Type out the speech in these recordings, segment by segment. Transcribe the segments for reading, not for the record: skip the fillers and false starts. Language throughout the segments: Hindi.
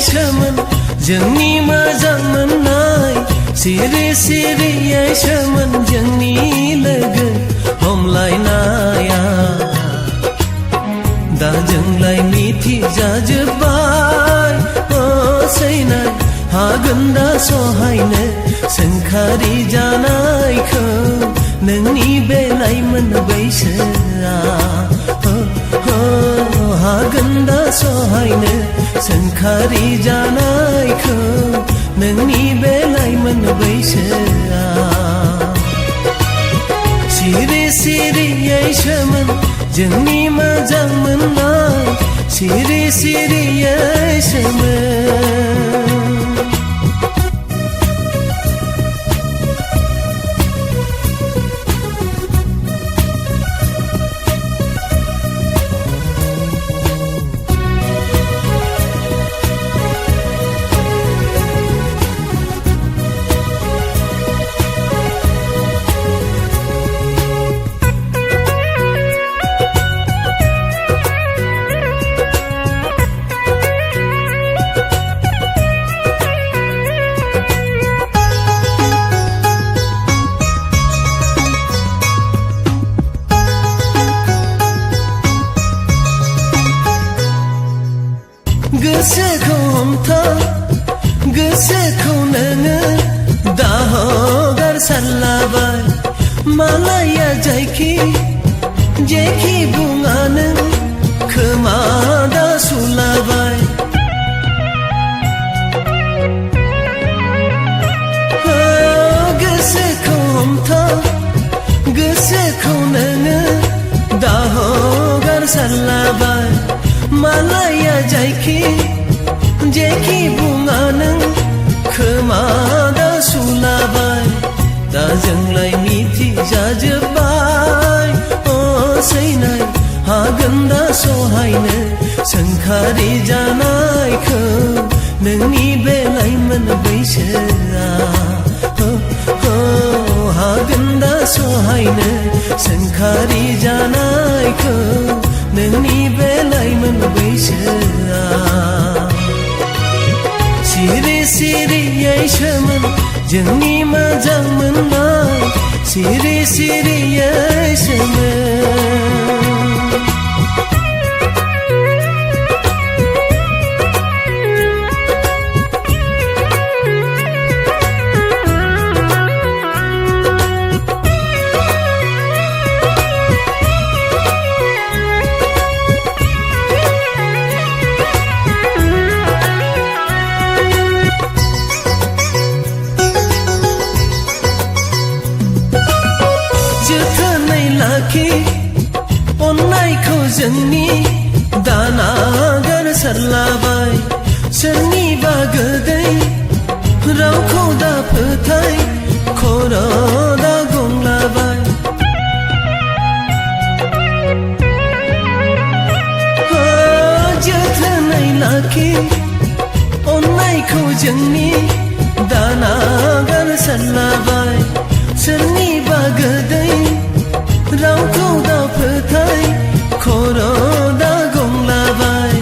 सोमोन जोंनि मोजां मोननाय सिरि सिरियै सोमोन जोंनि लोगो हमलायनाया दा जोंलाय मिथिजाजोब्बाय सैनाय हागोन दा सहायनो सोंखारि जानायखौ नोंनि बे लाइमोन बैसोआ हागोन दा सहायनो सोंखारि जानायखौ नोंनि बे लाइमोन बैसोआ सिरि सिरियै सोमोन जोंनि मोजां मोननाय सिरि सिरियै सोमोन गोसोखौ हमथा गोसोखौ नोङो दा हगारसारलाबाय मालाया जायखि जेखि बुङा नों खोमा दा सुलाबाय गोसोखौ हमथा गोसोखौ नोङो दा हगारसारलाबाय मालाया जायखि जेखि बुङा नों खोमा दा सुलाबाय दा जोंलाय मिथिजाजोब्बाय सैनाय हागोन दा सहायनो सोंखारि जानायखौ नोंनि बे लाइमोन बैसोआ हागोन दा सहायनो सोंखारि जानायखौ नोंनि बे लाइमोन बैसोआ सिरि सिरियै सोमोन जोंनि मोजां मोननाय सिरि सिरियै सोमोन जोथोनै लाखि अननायखौ जोंनि दा नागारसारलाबाय सोरनिबा गोदै रावखौ दा फोथाय खर' दा गंलाबाय जोथोनै लाखि अननायखौ जोंनि दा नागारसारलाबाय सोरनिबा गोदै रावखौ दा फोथाय खर' दा गंलाबाय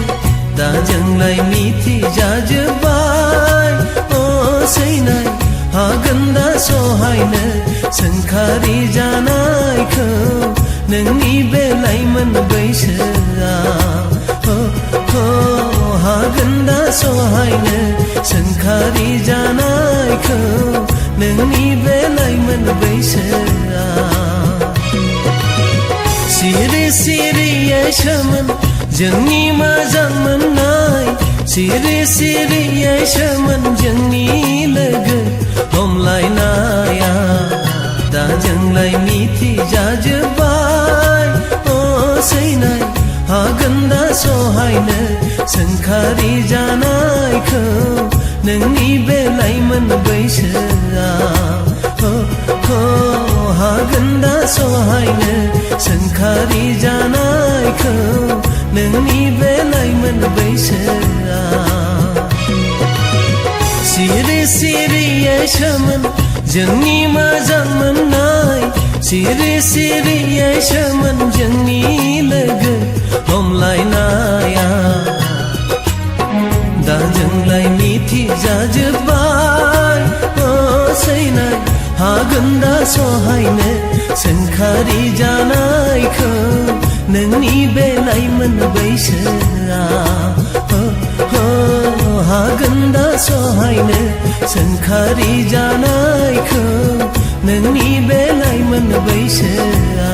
दा जोंलाय मिथिजाजोब्बाय सैनाय हागोन दा सहायनो सोंखारि जानायखौ नोंनि बे लाइमोन बैसोआ हागोन दा सहायनो सोंखारि जानायखौ नोंनि बे लाइमोन बैसोआ सिरि सिरियै सोमोन जोंनि मोजां मोननाय सिरि सिरियै सोमोन जोंनि लोगो हमलायनाया दा जोंलाय मिथिजाजोब्बाय सैनाय हागोन दा सहायनो सोंखारि जानायखौ नोंनि बे लाइमोन बैसोआ हागोन दा सहायनो सोंखारि जानायखौ नोंनि बे लाइमोन बैसोआ सिरि सिरियै सोमोन जोंनि मोजां मोननाय सिरि सिरियै सोमोन जोंनि लोगो हमलायनाया दा जोंलाय बेलाय मिथि जाजोब्बाय सैनाय हागोन दा सहायनो सोंखारि जानायखौ नोंनि बे लाइमोन बैसोआ हागोन दा सहायनो सोंखारि जानायखौ नोंनि बे लाइमोन बैसोआ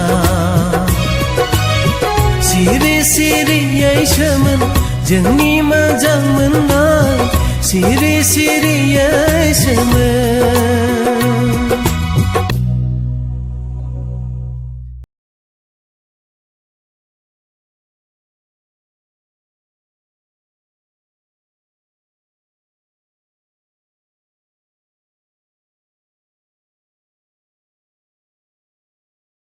सिरि सिरियै सोमोन जोंनि मोजां मोननाय सिरि सिरियै सोमोन